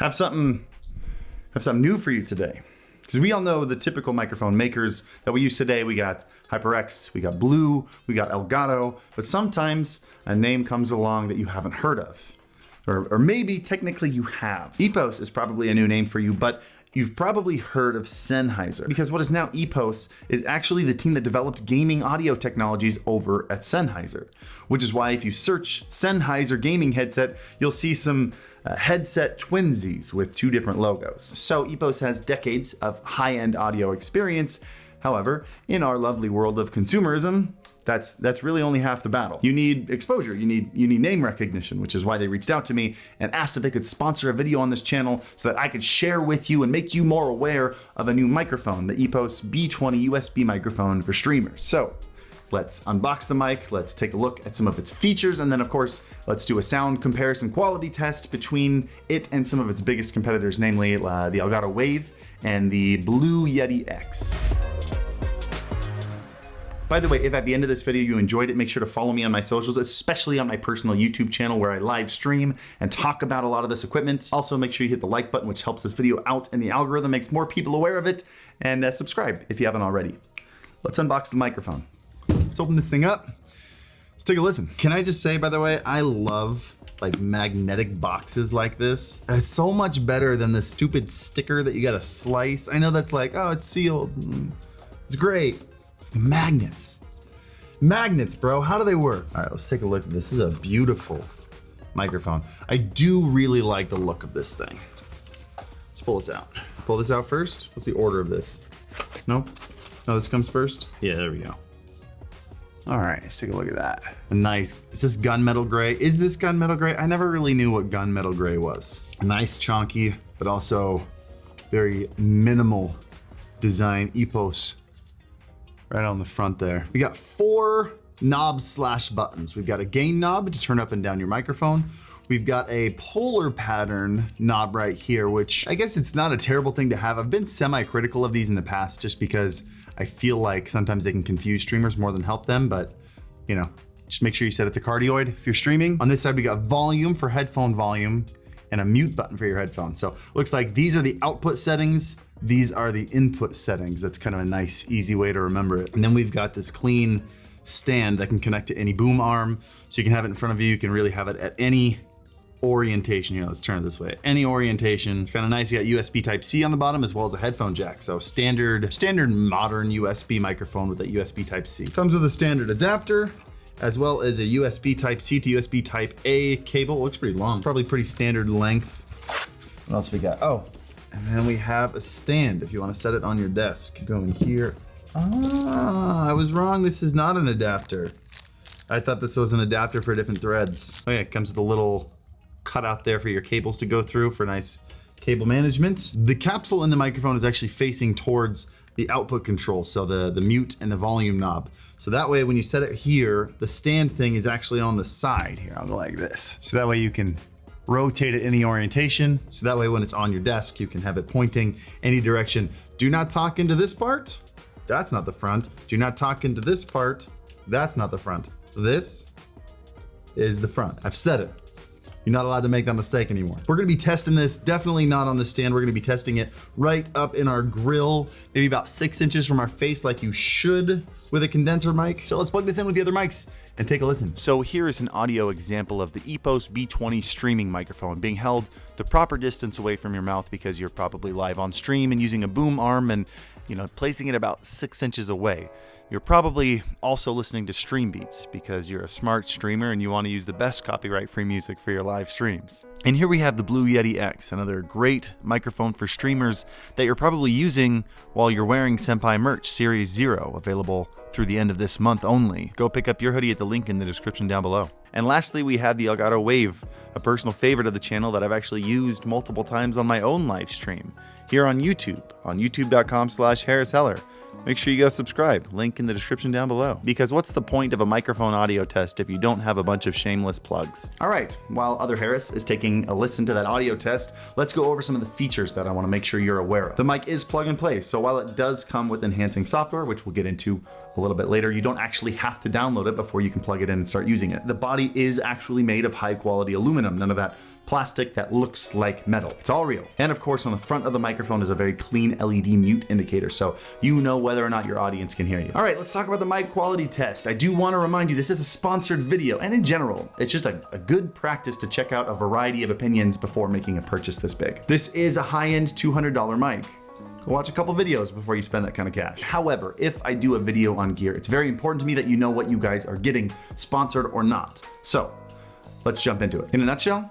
have something new for you today. Because we all know the typical microphone makers that we use today. We got HyperX, we got Blue, we got Elgato, but sometimes a name comes along that you haven't heard of. Or maybe technically you have. EPOS is probably a new name for you, but you've probably heard of Sennheiser, because what is now EPOS is actually the team that developed gaming audio technologies over at Sennheiser, which is why if you search Sennheiser gaming headset, you'll see some headset twinsies with two different logos. So EPOS has decades of high-end audio experience. However, in our lovely world of consumerism, that's really only half the battle. You need exposure, you need name recognition, which is why they reached out to me and asked if they could sponsor a video on this channel so that I could share with you and make you more aware of a new microphone, the EPOS B20 USB microphone for streamers. So let's unbox the mic, let's take a look at some of its features, and then of course, let's do a sound comparison quality test between it and some of its biggest competitors, namely the Elgato Wave and the Blue Yeti X. By the way, if at the end of this video you enjoyed it, make sure to follow me on my socials, especially on my personal YouTube channel where I live stream and talk about a lot of this equipment. Also, make sure you hit the like button, which helps this video out and the algorithm makes more people aware of it, and subscribe if you haven't already. Let's unbox the microphone. Let's open this thing up. Let's take a listen. Can I just say, by the way, I love like magnetic boxes like this. It's so much better than the stupid sticker that you gotta slice. I know that's like, oh, it's sealed. It's great. Magnets, bro, how do they work? All right, let's take a look. This is a beautiful microphone. I do really like the look of this thing. Let's pull this out. Pull this out first. What's the order of this? No, this comes first? Yeah, there we go. All right, let's take a look at that. Nice, is this gunmetal gray? Is this gunmetal gray? I never really knew what gunmetal gray was. Nice chonky, but also very minimal design. EPOS right on the front there. We got 4 knobs / buttons. We've got a gain knob to turn up and down your microphone. We've got a polar pattern knob right here, which I guess it's not a terrible thing to have. I've been semi-critical of these in the past just because I feel like sometimes they can confuse streamers more than help them, but you know, just make sure you set it to cardioid if you're streaming. On this side, we got volume for headphone volume and a mute button for your headphones. So looks like these are the output settings. These are the input settings. That's kind of a nice, easy way to remember it. And then we've got this clean stand that can connect to any boom arm. So you can have it in front of you. You can really have it at any orientation. You know, let's turn it this way. Any orientation. It's kind of nice. You got USB Type-C on the bottom as well as a headphone jack. So standard modern USB microphone with a USB Type-C. Comes with a standard adapter, as well as a USB Type-C to USB Type-A cable. Looks pretty long. Probably pretty standard length. What else we got? Oh. And then we have a stand if you want to set it on your desk. Go in here. Ah, I was wrong. This is not an adapter. I thought this was an adapter for different threads. Oh yeah, it comes with a little cutout there for your cables to go through for nice cable management. The capsule in the microphone is actually facing towards the output control, so the mute and the volume knob. So that way when you set it here, the stand thing is actually on the side here. I'll go like this. So that way you can rotate it any orientation. So that way when it's on your desk, you can have it pointing any direction. Do not talk into this part. That's not the front. Do not talk into this part. That's not the front. This is the front. I've said it. You're not allowed to make that mistake anymore. We're gonna be testing this, definitely not on the stand. We're gonna be testing it right up in our grill, maybe about 6 inches from our face like you should with a condenser mic. So let's plug this in with the other mics and take a listen. So here is an audio example of the EPOS B20 streaming microphone being held the proper distance away from your mouth because you're probably live on stream and using a boom arm and, you know, placing it about 6 inches away. You're probably also listening to stream beats because you're a smart streamer and you want to use the best copyright-free music for your live streams. And here we have the Blue Yeti X, another great microphone for streamers that you're probably using while you're wearing Senpai merch Series 0, available through the end of this month only. Go pick up your hoodie at the link in the description down below. And lastly, we have the Elgato Wave, a personal favorite of the channel that I've actually used multiple times on my own live stream here on YouTube, on youtube.com/HarrisHeller. Make sure you go subscribe, link in the description down below. Because what's the point of a microphone audio test if you don't have a bunch of shameless plugs? All right, while other Harris is taking a listen to that audio test, let's go over some of the features that I want to make sure you're aware of. The mic is plug and play, so while it does come with enhancing software, which we'll get into a little bit later, you don't actually have to download it before you can plug it in and start using it. The body is actually made of high quality aluminum, none of that plastic that looks like metal. It's all real. And of course, on the front of the microphone is a very clean LED mute indicator, so you know whether or not your audience can hear you. All right, let's talk about the mic quality test. I do want to remind you, this is a sponsored video, and in general, it's just a good practice to check out a variety of opinions before making a purchase this big. This is a high-end $200 mic. Go watch a couple videos before you spend that kind of cash. However, if I do a video on gear, it's very important to me that you know what you guys are getting, sponsored or not. So let's jump into it. In a nutshell,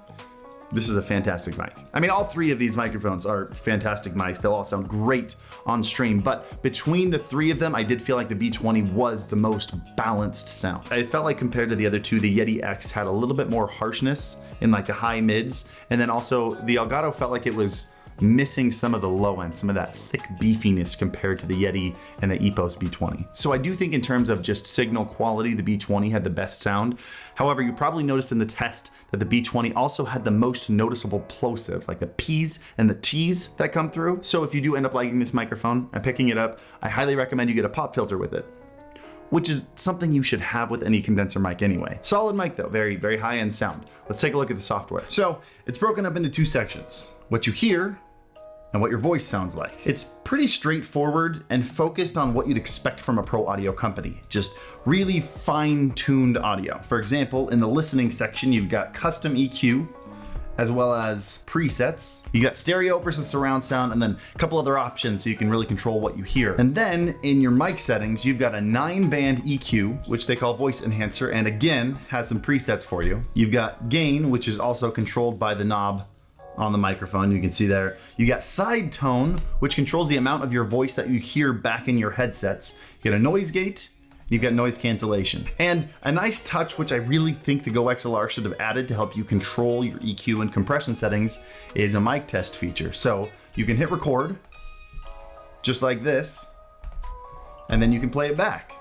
this is a fantastic mic. I mean, all three of these microphones are fantastic mics. They'll all sound great on stream, but between the three of them, I did feel like the B20 was the most balanced sound. I felt like compared to the other two, the Yeti X had a little bit more harshness in like the high mids, and then also the Elgato felt like it was missing some of the low end, some of that thick beefiness compared to the Yeti and the EPOS B20. So I do think in terms of just signal quality, the B20 had the best sound. However, you probably noticed in the test that the B20 also had the most noticeable plosives, like the P's and the T's that come through. So if you do end up liking this microphone and picking it up, I highly recommend you get a pop filter with it, which is something you should have with any condenser mic anyway. Solid mic though, very, very high-end sound. Let's take a look at the software. So it's broken up into two sections: what you hear and what your voice sounds like. It's pretty straightforward and focused on what you'd expect from a pro audio company. Just really fine-tuned audio. For example, in the listening section, you've got custom EQ, as well as presets. You got stereo versus surround sound, and then a couple other options so you can really control what you hear. And then in your mic settings, you've got a 9-band EQ, which they call voice enhancer, and again, has some presets for you. You've got gain, which is also controlled by the knob on the microphone, you can see there. You got side tone, which controls the amount of your voice that you hear back in your headsets. You got a noise gate, you've got noise cancellation. And a nice touch, which I really think the Go XLR should have added to help you control your EQ and compression settings, is a mic test feature. So you can hit record, just like this, and then you can play it back,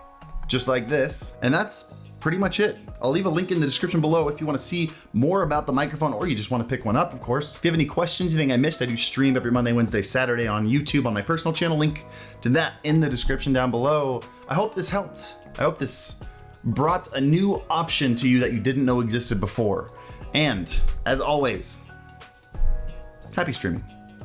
just like this, and that's pretty much it. I'll leave a link in the description below if you want to see more about the microphone, or you just want to pick one up, of course. If you have any questions, you think I missed, I do stream every Monday, Wednesday, Saturday on YouTube on my personal channel. Link to that in the description down below. I hope this helped. I hope this brought a new option to you that you didn't know existed before. And as always, happy streaming.